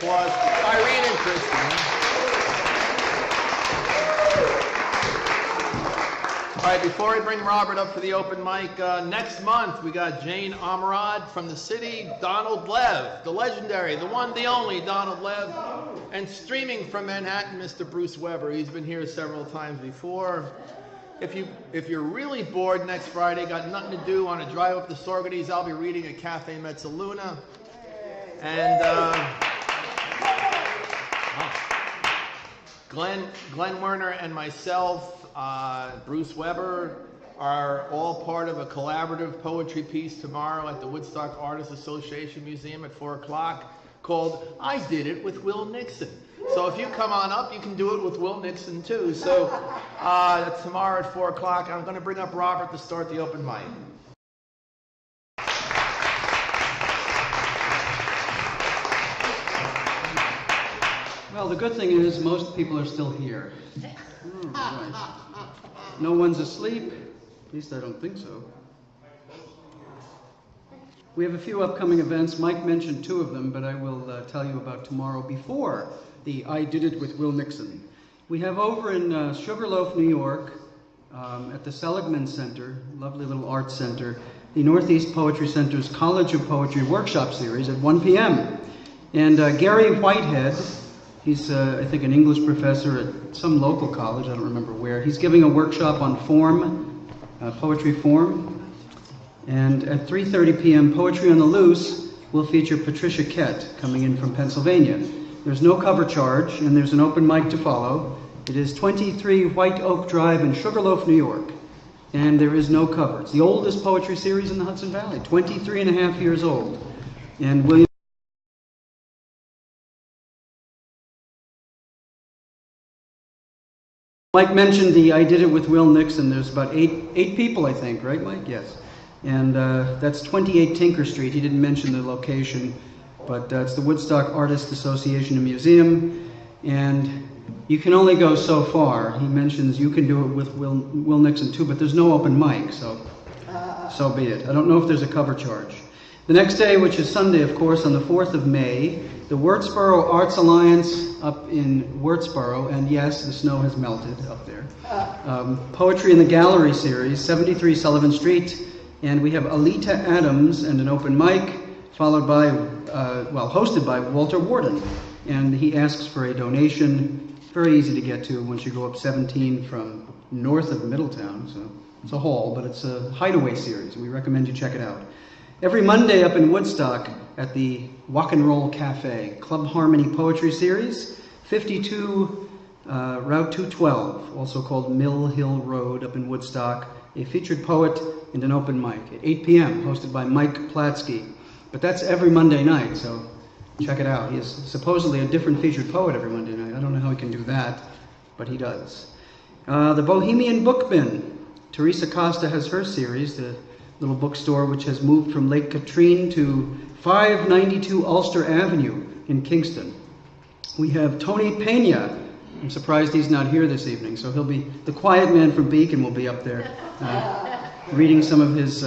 applause. Irene and Kristen. All right, before we bring Robert up for the open mic, next month we got Jane Amarad from the city, Donald Lev, the legendary, the one, the only Donald Lev, and streaming from Manhattan, Mr. Bruce Weber. He's been here several times before. If you're really bored next Friday, got nothing to do, want to drive up to Saugerties, I'll be reading at Cafe Mezzaluna. And Glenn Werner and myself, Bruce Weber, are all part of a collaborative poetry piece tomorrow at the Woodstock Artists Association Museum at 4 o'clock called I Did It with Will Nixon. So if you come on up, you can do it with Will Nixon too. So that's tomorrow at 4 o'clock. I'm going to bring up Robert to start the open mic. Well, the good thing is most people are still here. Right. No one's asleep. At least I don't think so. We have a few upcoming events. Mike mentioned 2 of them, but I will tell you about tomorrow before the I Did It with Will Nixon. We have over in Sugarloaf, New York, at the Seligman Center, lovely little art center, the Northeast Poetry Center's College of Poetry workshop series at 1 p.m. And Gary Whitehead, he's, I think, an English professor at some local college, I don't remember where. He's giving a workshop on form, poetry form. And at 3:30 p.m., Poetry on the Loose will feature Patricia Kett, coming in from Pennsylvania. There's no cover charge, and there's an open mic to follow. It is 23 White Oak Drive in Sugarloaf, New York. And there is no cover. It's the oldest poetry series in the Hudson Valley, 23 and a half years old. And William Mike mentioned the I Did It with Will Nixon. There's about eight people, I think, right, Mike? Yes. And that's 28 Tinker Street. He didn't mention the location, but it's the Woodstock Artists Association and Museum. And you can only go so far. He mentions you can do it with Will Nixon too, but there's no open mic, so be it. I don't know if there's a cover charge. The next day, which is Sunday, of course, on the 4th of May, the Wurtsboro Arts Alliance up in Wurtsboro, and yes, the snow has melted up there. Poetry in the Gallery series, 73 Sullivan Street, and we have Alita Adams and an open mic, followed by, hosted by Walter Warden. And he asks for a donation, very easy to get to once you go up 17 from north of Middletown. So it's a hall, but it's a hideaway series. We recommend you check it out. Every Monday up in Woodstock at the Walk and Roll Cafe, Club Harmony Poetry Series, 52 Route 212, also called Mill Hill Road up in Woodstock, a featured poet and an open mic at 8 p.m., hosted by Mike Platsky. But that's every Monday night, so check it out. He is supposedly a different featured poet every Monday night. I don't know how he can do that, but he does. The Bohemian Book Bin. Teresa Costa has her series, the little bookstore which has moved from Lake Katrine to 592 Ulster Avenue in Kingston. We have Tony Pena. I'm surprised he's not here this evening, so he'll be, the quiet man from Beacon will be up there reading some of his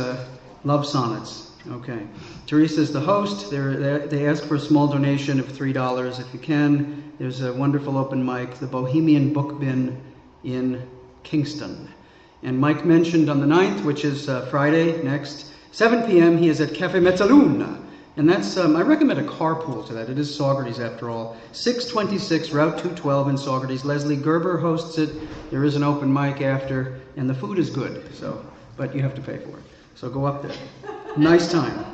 love sonnets. Okay. Teresa's the host. They ask for a small donation of $3 if you can. There's a wonderful open mic, the Bohemian Book Bin in Kingston. And Mike mentioned on the 9th, which is Friday next, 7 p.m., he is at Cafe Mezzaluna. And that's, I recommend a carpool to that. It is Saugerties after all. 626 Route 212 in Saugerties. Leslie Gerber hosts it. There is an open mic after, and the food is good, but you have to pay for it. So go up there. Nice time.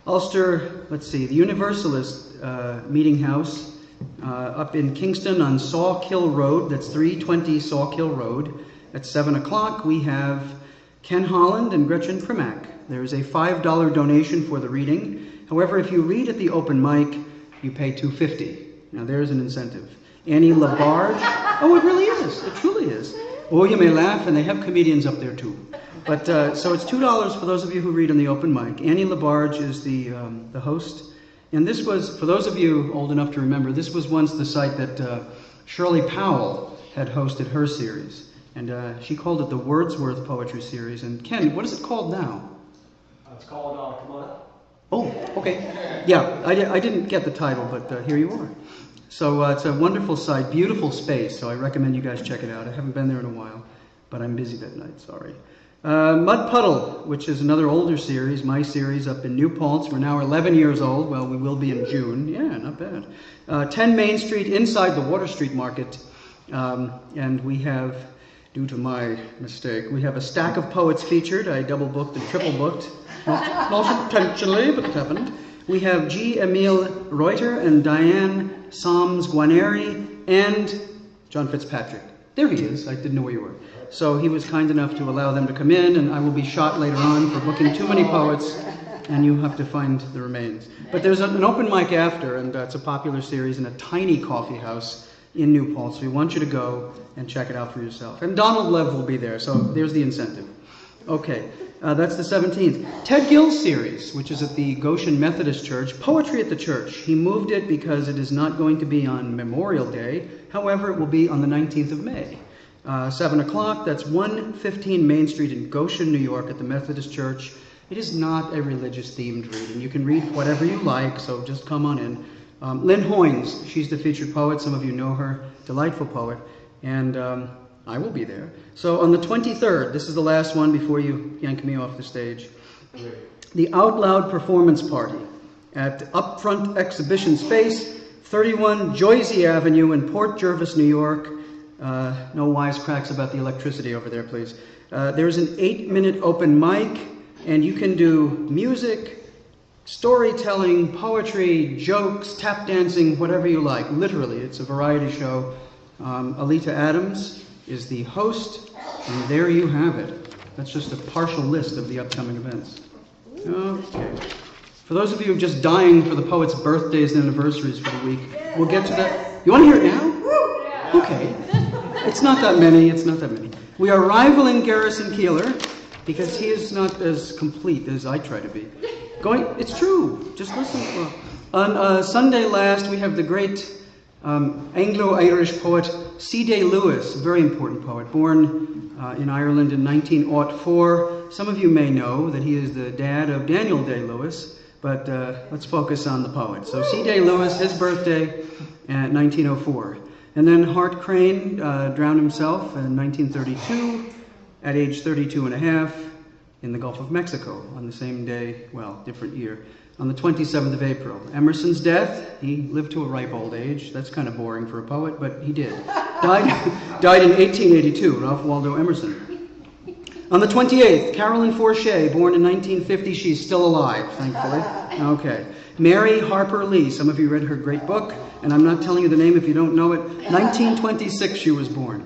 Ulster, let's see, the Universalist Meeting House up in Kingston on Sawkill Road. That's 320 Sawkill Road. At 7 o'clock, we have Ken Holland and Gretchen Primack. There is a $5 donation for the reading. However, if you read at the open mic, you pay $2.50. Now, there's an incentive. Annie Labarge. Oh, it really is. It truly is. Oh, you may laugh, and they have comedians up there, too. But so it's $2 for those of you who read on the open mic. Annie Labarge is the host. And this was, for those of you old enough to remember, this was once the site that Shirley Powell had hosted her series. And she called it the Wordsworth Poetry Series. And Ken, what is it called now? It's called, come on up. Oh, okay. Yeah, I didn't get the title, but here you are. So it's a wonderful site, beautiful space, so I recommend you guys check it out. I haven't been there in a while, but I'm busy that night, sorry. Mud Puddle, which is another older series, my series up in New Paltz. We're now 11 years old. Well, we will be in June. Yeah, not bad. 10 Main Street, inside the Water Street Market. And we have, due to my mistake, we have a stack of poets featured. I double booked and triple booked. Not intentionally, but it happened. We have G. Emile Reuter and Diane Soms Guarneri and John Fitzpatrick. There he is. I didn't know where you were. So he was kind enough to allow them to come in, and I will be shot later on for booking too many poets, and you have to find the remains. But there's an open mic after, and it's a popular series in a tiny coffee house in New Paltz. So we want you to go and check it out for yourself. And Donald Lev will be there, so there's the incentive. Okay, that's the 17th. Ted Gill's series, which is at the Goshen Methodist Church, Poetry at the Church. He moved it because it is not going to be on Memorial Day. However, it will be on the 19th of May. 7 o'clock, that's 115 Main Street in Goshen, New York at the Methodist Church. It is not a religious themed reading. You can read whatever you like, so just come on in. Lynn Hoynes, she's the featured poet. Some of you know her, delightful poet. And I will be there. So on the 23rd, this is the last one before you yank me off the stage. The Out Loud Performance Party at Upfront Exhibition Space, 31 Joyce Avenue in Port Jervis, New York. No wisecracks about the electricity over there, please. There's an 8-minute open mic, and you can do music, storytelling, poetry, jokes, tap dancing, whatever you like. Literally, it's a variety show. Alita Adams is the host, and there you have it. That's just a partial list of the upcoming events. Okay. For those of you just dying for the poets' birthdays and anniversaries for the week, we'll get to that. You want to hear it now? Okay. It's not that many. We are rivaling Garrison Keillor because he is not as complete as I try to be. It's true. Just listen. On Sunday last, we have the great Anglo-Irish poet C. Day Lewis, a very important poet, born in Ireland in 1904. Some of you may know that he is the dad of Daniel Day-Lewis, but let's focus on the poet. So C. Day Lewis, his birthday at 1904. And then Hart Crane drowned himself in 1932 at age 32 and a half in the Gulf of Mexico on the same day, well, different year, on the 27th of April. Emerson's death, he lived to a ripe old age. That's kind of boring for a poet, but he did. Died in 1882, Ralph Waldo Emerson. On the 28th, Carolyn Forche, born in 1950. She's still alive, thankfully. Okay. Mary Harper Lee, some of you read her great book, and I'm not telling you the name if you don't know it. 1926 she was born.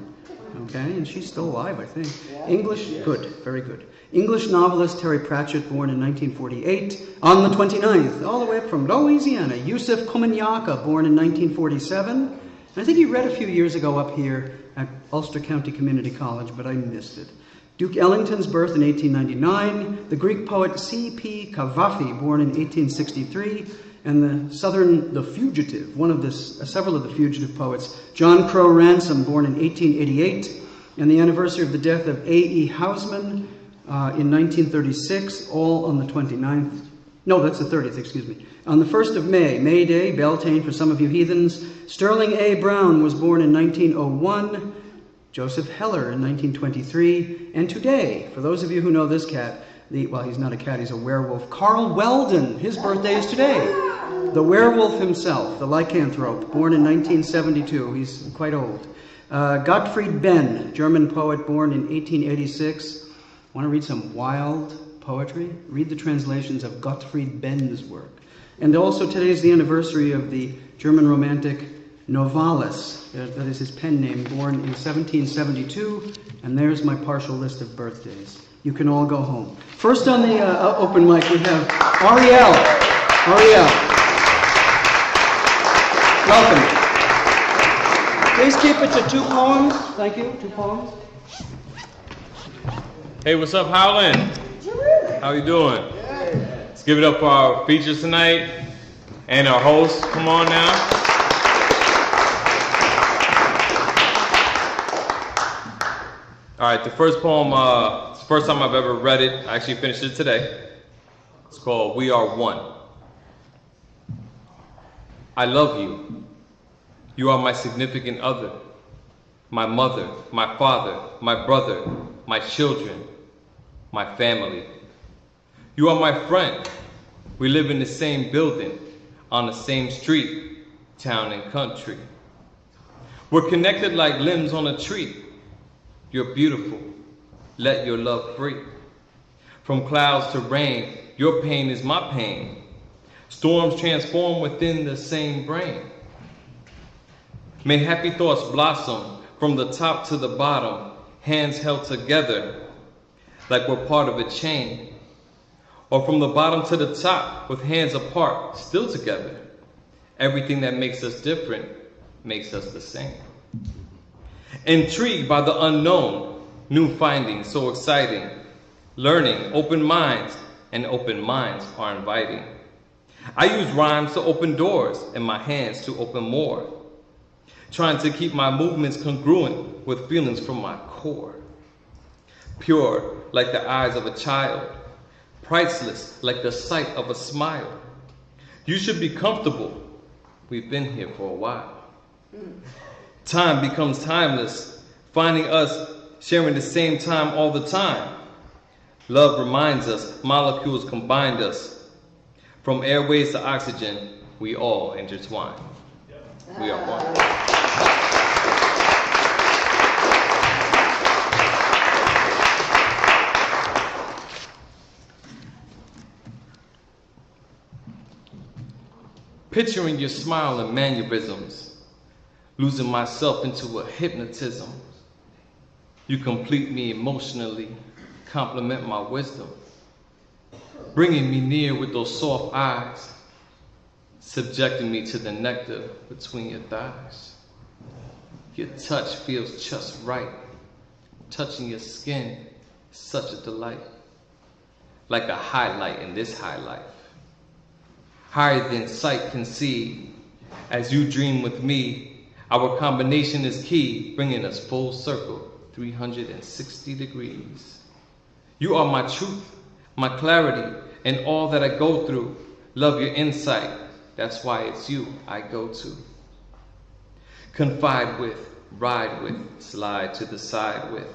Okay, and she's still alive, I think. English, good, very good. English novelist Terry Pratchett, born in 1948. On the 29th, all the way up from Louisiana, Yusuf Komunyakaa, born in 1947. I think he read a few years ago up here at Ulster County Community College, but I missed it. Duke Ellington's birth in 1899. The Greek poet C.P. Cavafy, born in 1863. And the fugitive, several of the fugitive poets, John Crow Ransom, born in 1888. And the anniversary of the death of A.E. Housman in 1936, all on the 29th. No, that's the 30th, excuse me. On the 1st of May, May Day, Beltane for some of you heathens. Sterling A. Brown was born in 1901. Joseph Heller in 1923. And today, for those of you who know this cat, well, he's not a cat, he's a werewolf. Carl Weldon, his birthday is today. The werewolf himself, the lycanthrope, born in 1972. He's quite old. Gottfried Benn, German poet, born in 1886. Want to read some wild poetry? Read the translations of Gottfried Benn's work. And also today is the anniversary of the German romantic Novalis, that is his pen name, born in 1772. And there's my partial list of birthdays. You can all go home. First on the open mic we have Ariel. Ariel. Welcome. Please keep it to 2 poems. Thank you. 2 poems. Hey, what's up, Howland? How you doing? Let's give it up for our features tonight and our host. Come on now. All right, the first poem, it's the first time I've ever read it. I actually finished it today. It's called We Are One. I love you. You are my significant other, my mother, my father, my brother, my children, my family. You are my friend. We live in the same building, on the same street, town and country. We're connected like limbs on a tree. You're beautiful. Let your love free. From clouds to rain, your pain is my pain. Storms transform within the same brain. May happy thoughts blossom from the top to the bottom, hands held together like we're part of a chain. Or from the bottom to the top with hands apart, still together. Everything that makes us different makes us the same. Intrigued by the unknown, new findings so exciting. Learning, open minds, and open minds are inviting. I use rhymes to open doors and my hands to open more. Trying to keep my movements congruent with feelings from my core. Pure like the eyes of a child. Priceless like the sight of a smile. You should be comfortable. We've been here for a while. Time becomes timeless, finding us sharing the same time all the time. Love reminds us molecules combined us. From airways to oxygen, we all intertwine. We are one. Picturing your smile and mannerisms, losing myself into a hypnotism. You complete me emotionally, compliment my wisdom, bringing me near with those soft eyes, subjecting me to the nectar between your thighs. Your touch feels just right, touching your skin is such a delight, like a highlight in this high life. Higher than sight can see, as you dream with me, our combination is key, bringing us full circle, 360 degrees. You are my truth, my clarity, and all that I go through. Love your insight, that's why it's you I go to. Confide with, ride with, slide to the side with.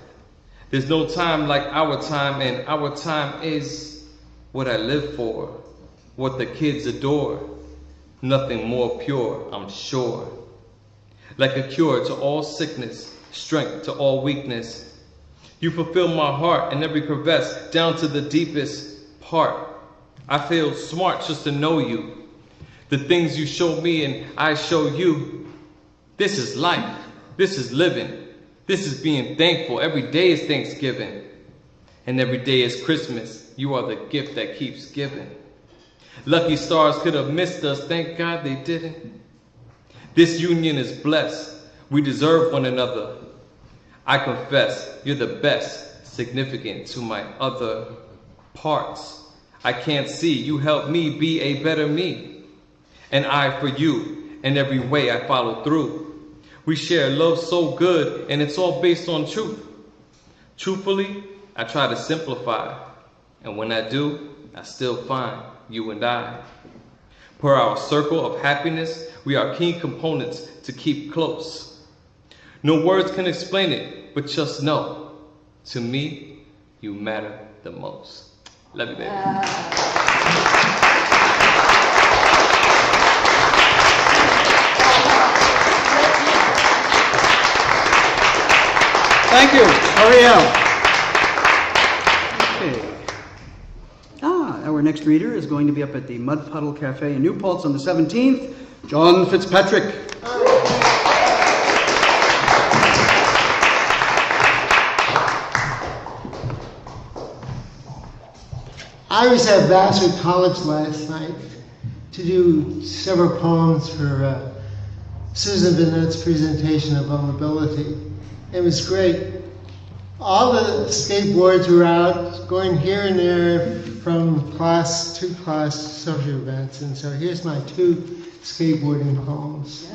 There's no time like our time, and our time is what I live for. What the kids adore, nothing more pure, I'm sure. Like a cure to all sickness, strength to all weakness. You fulfill my heart in every crevice, down to the deepest part. I feel smart just to know you. The things you show me and I show you. This is life, this is living. This is being thankful, every day is Thanksgiving. And every day is Christmas, you are the gift that keeps giving. Lucky stars could have missed us, thank God they didn't. This union is blessed, we deserve one another. I confess, you're the best, significant to my other parts. I can't see, you help me be a better me. And I for you, in every way I follow through. We share love so good, and it's all based on truth. Truthfully, I try to simplify, and when I do, I still find you and I. Per our circle of happiness, we are key components to keep close. No words can explain it, but just know, to me, you matter the most. Love you, baby. Thank you, Ariel. Okay. Our next reader is going to be up at the Mud Puddle Cafe in New Paltz on the 17th, John Fitzpatrick. I was at Vassar College last night to do several poems for Susan Bennett's presentation of vulnerability. It was great. All the skateboards were out, going here and there from class to class social events. And so here's my 2 skateboarding poems.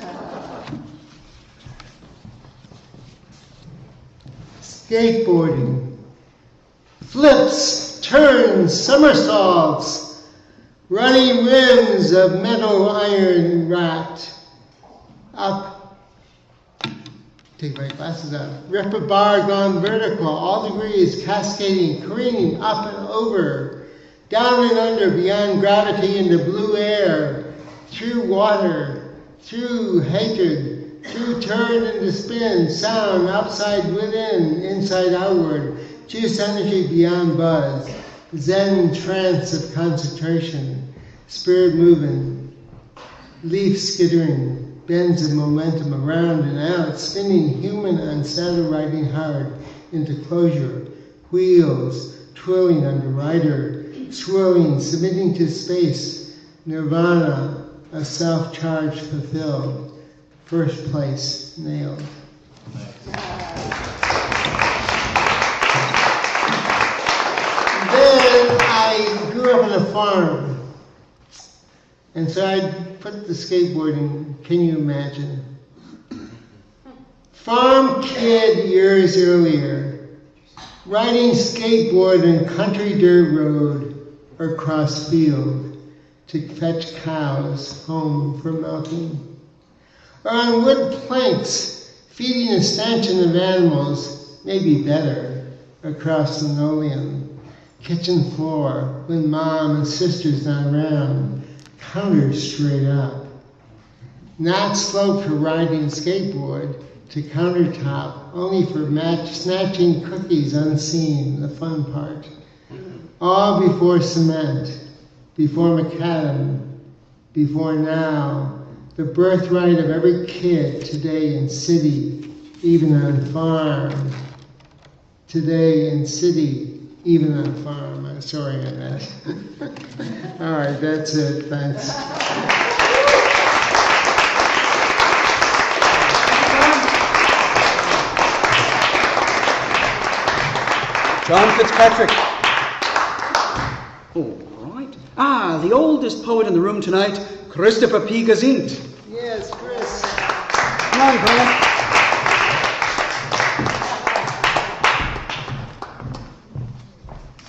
Skateboarding. Flips, turns, somersaults. Running rims of metal iron rot. Up. Take my glasses off. Rip a bar gone vertical, all degrees, cascading, careening up and over, down and under, beyond gravity into blue air, through water, through hatred, through turn into spin, sound, outside within, inside outward, juice energy beyond buzz, Zen trance of concentration, spirit moving, leaf skittering, bends of momentum around and out, spinning human on saddle riding hard into closure, wheels twirling under rider, swirling, submitting to space, nirvana, a self-charge fulfilled, first place nailed. Then I grew up on a farm, and so I put the skateboarding, can you imagine? Farm kid years earlier, riding skateboard in country dirt road or cross field to fetch cows home for milking. Or on wood planks, feeding a stanchion of animals, maybe better, across linoleum. Kitchen floor, when mom and sister's not around, counter straight up. Not slope for riding skateboard, to countertop, only for snatching cookies unseen, the fun part. All before cement, before macadam, before now, the birthright of every kid today in city, even on farm. Today in city, even on farm. I'm sorry on that. All right, that's it. Thanks. John Fitzpatrick. All right. The oldest poet in the room tonight, Christopher P. Gazint. Yes, Chris. Come on, brother.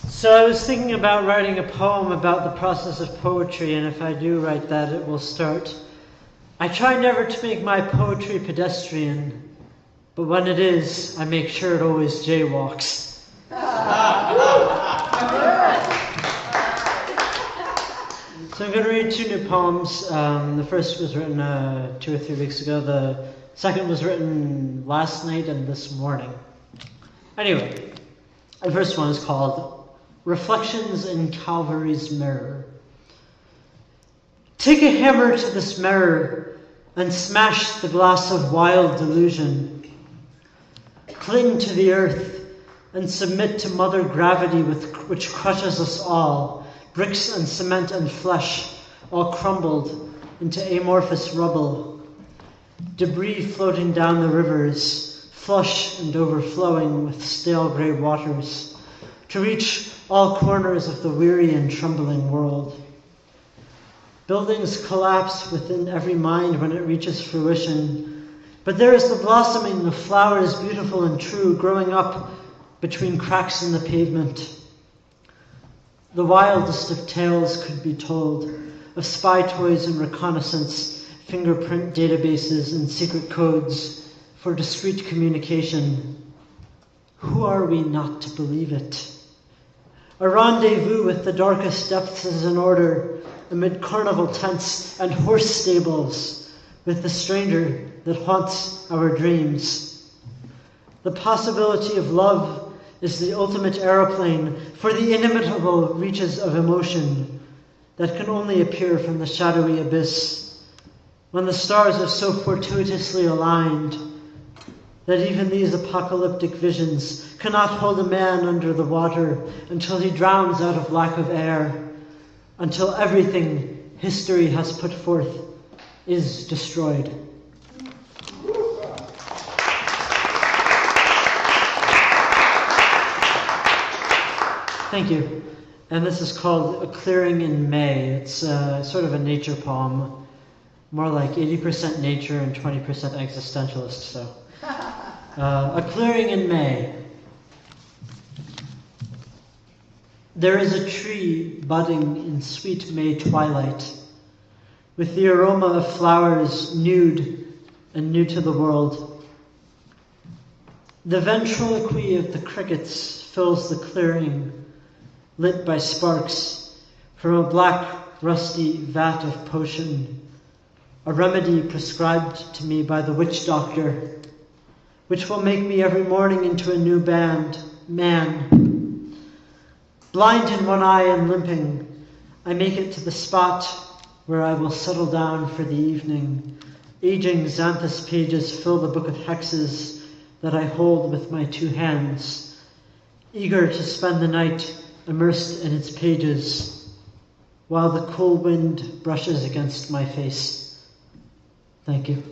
So I was thinking about writing a poem about the process of poetry, and if I do write that, it will start. I try never to make my poetry pedestrian, but when it is, I make sure it always jaywalks. So I'm going to read two new poems. The first was written 2 or 3 weeks ago. The second was written last night and this morning. Anyway, the first one is called Reflections in Calvary's Mirror. Take a hammer to this mirror and smash the glass of wild delusion. Cling to the earth and submit to Mother Gravity which crushes us all, bricks and cement and flesh, all crumbled into amorphous rubble. Debris floating down the rivers, flush and overflowing with stale grey waters, to reach all corners of the weary and trembling world. Buildings collapse within every mind when it reaches fruition, but there is the blossoming of flowers beautiful and true growing up between cracks in the pavement. The wildest of tales could be told, of spy toys and reconnaissance, fingerprint databases and secret codes for discreet communication. Who are we not to believe it? A rendezvous with the darkest depths is in order, amid carnival tents and horse stables, with the stranger that haunts our dreams. The possibility of love is the ultimate aeroplane for the inimitable reaches of emotion that can only appear from the shadowy abyss, when the stars are so fortuitously aligned that even these apocalyptic visions cannot hold a man under the water until he drowns out of lack of air, until everything history has put forth is destroyed. Thank you. And this is called A Clearing in May. It's sort of a nature poem, more like 80% nature and 20% existentialist, so. A Clearing in May. There is a tree budding in sweet May twilight, with the aroma of flowers nude and new to the world. The ventriloquy of the crickets fills the clearing, lit by sparks from a black, rusty vat of potion, a remedy prescribed to me by the witch doctor, which will make me every morning into a new man. Blind in one eye and limping, I make it to the spot where I will settle down for the evening. Aging xanthus pages fill the book of hexes that I hold with my two hands, eager to spend the night immersed in its pages, while the cool wind brushes against my face. Thank you.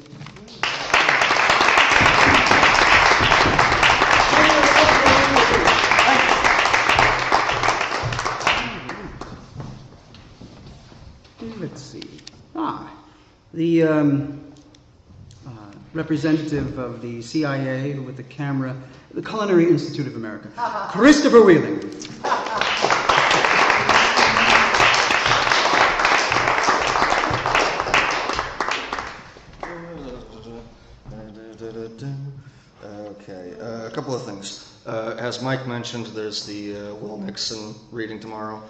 Let's see. The representative of the CIA with the camera, the Culinary Institute of America, Christopher Wheeling. Okay, a couple of things. As Mike mentioned, there's the Will Nixon reading tomorrow.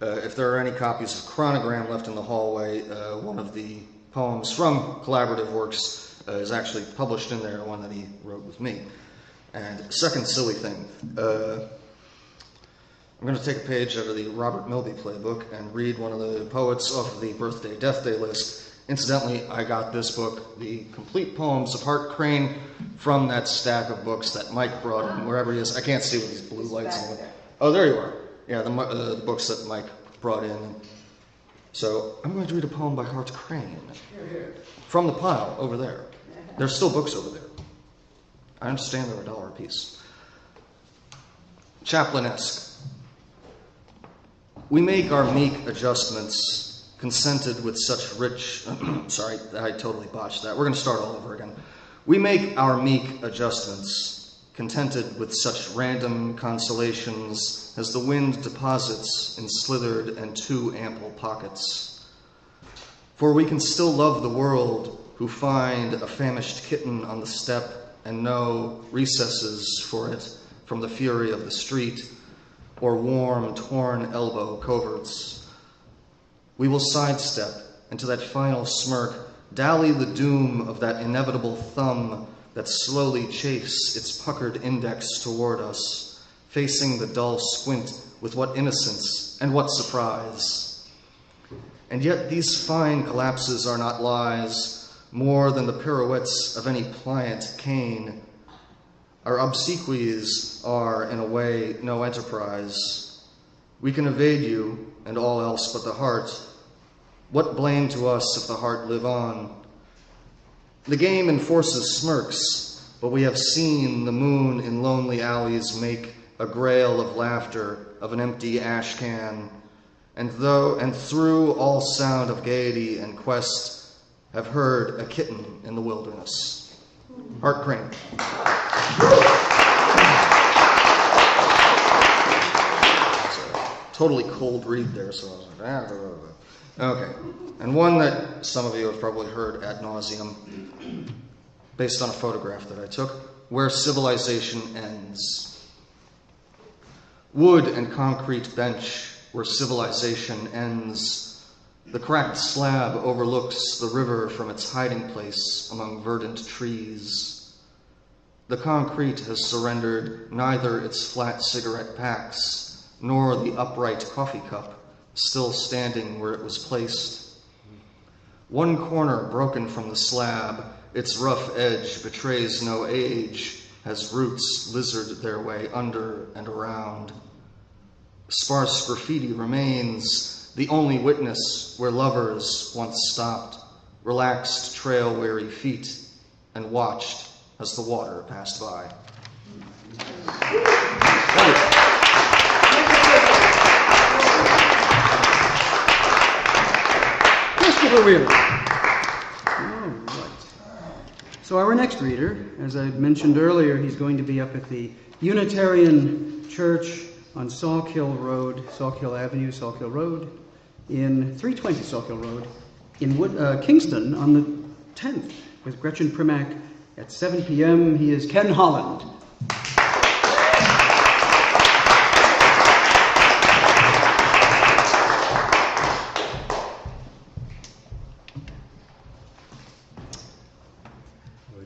If there are any copies of Chronogram left in the hallway, one of the poems from Collaborative Works is actually published in there, one that he wrote with me. And second silly thing, I'm going to take a page out of the Robert Milby playbook and read one of the poets off of the birthday death day list. Incidentally, I got this book, the complete poems of Hart Crane, from that stack of books that Mike brought in, wherever he is. I can't see with these blue lights. Oh, there you are. Yeah, the books that Mike brought in. So I'm going to read a poem by Hart Crane from the pile over there. There's still books over there. I understand they're $1 a piece. Chaplain-esque. We make our meek adjustments, consented with such rich... Sorry, I totally botched that. We're going to start all over again. We make our meek adjustments, contented with such random consolations as the wind deposits in slithered and too ample pockets. For we can still love the world who find a famished kitten on the step and no recesses for it from the fury of the street or warm, torn elbow coverts. We will sidestep into that final smirk, dally the doom of that inevitable thumb that slowly chafes its puckered index toward us, facing the dull squint with what innocence and what surprise. And yet these fine collapses are not lies, more than the pirouettes of any pliant cane. Our obsequies are, in a way, no enterprise. We can evade you and all else but the heart. What blame to us if the heart live on? The game enforces smirks, but we have seen the moon in lonely alleys make a grail of laughter of an empty ash can, and through all sound of gaiety and quest, have heard a kitten in the wilderness. Hart Crane. Totally cold read there, so I was like, Okay, and one that some of you have probably heard ad nauseum, based on a photograph that I took, Where Civilization Ends. Wood and concrete bench where civilization ends. The cracked slab overlooks the river from its hiding place among verdant trees. The concrete has surrendered neither its flat cigarette packs nor the upright coffee cup, still standing where it was placed. One corner broken from the slab, its rough edge betrays no age, as roots lizard their way under and around. Sparse graffiti remains, the only witness where lovers once stopped, relaxed trail-weary feet, and watched as the water passed by. Christopher Wheeling. All right. So our next reader, as I mentioned earlier, he's going to be up at the Unitarian Church on Salkill Road, Salkill Avenue, Salkill Road, in 320 Salkill Road, in Kingston on the 10th, with Gretchen Primack at 7 p.m. He is Ken Holland.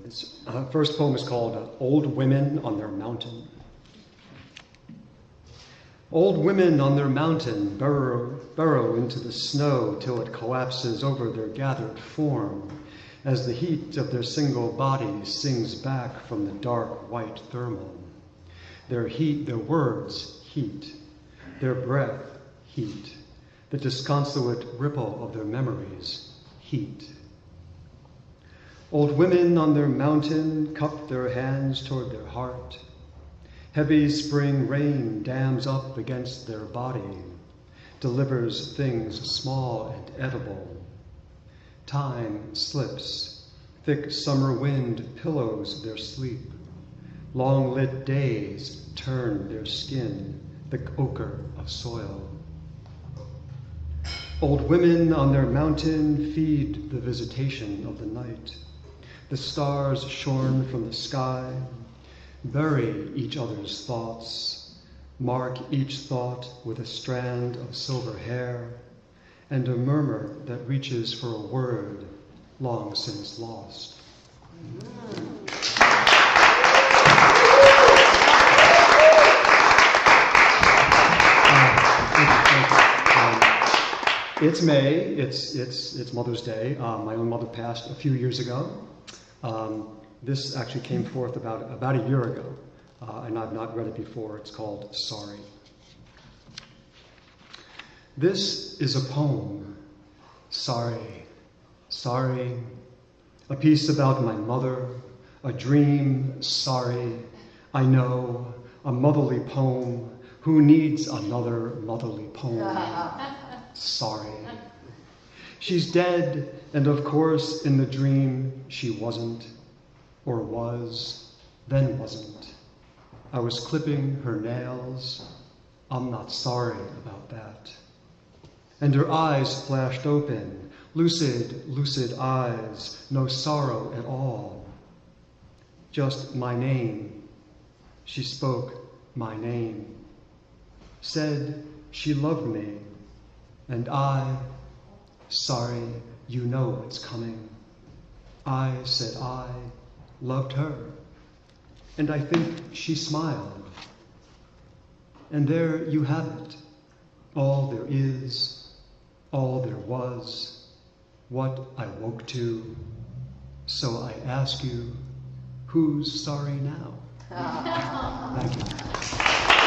This first poem is called Old Women on Their Mountain. Old women on their mountain burrow into the snow till it collapses over their gathered form, as the heat of their single body sings back from the dark white thermal. Their words, heat. Their breath, heat. The disconsolate ripple of their memories, heat. Old women on their mountain cup their hands toward their heart. Heavy spring rain dams up against their body, delivers things small and edible. Time slips, thick summer wind pillows their sleep. Long-lit days turn their skin the ochre of soil. Old women on their mountain feed the visitation of the night. The stars shorn from the sky, bury each other's thoughts, mark each thought with a strand of silver hair, and a murmur that reaches for a word long since lost. It's May. It's Mother's Day. My own mother passed a few years ago. This actually came forth about a year ago, and I've not read it before. It's called Sorry. This is a poem. Sorry, sorry. A piece about my mother, a dream. Sorry, I know. A motherly poem. Who needs another motherly poem? Sorry. She's dead, and of course, in the dream, she wasn't, or was, then wasn't. I was clipping her nails. I'm not sorry about that. And her eyes flashed open, lucid eyes, no sorrow at all. Just my name. She spoke my name. Said she loved me, and I, sorry, you know it's coming. I said I loved her, and I think she smiled. And there you have it, all there is, all there was, what I woke to. So I ask you, who's sorry now? Thank you.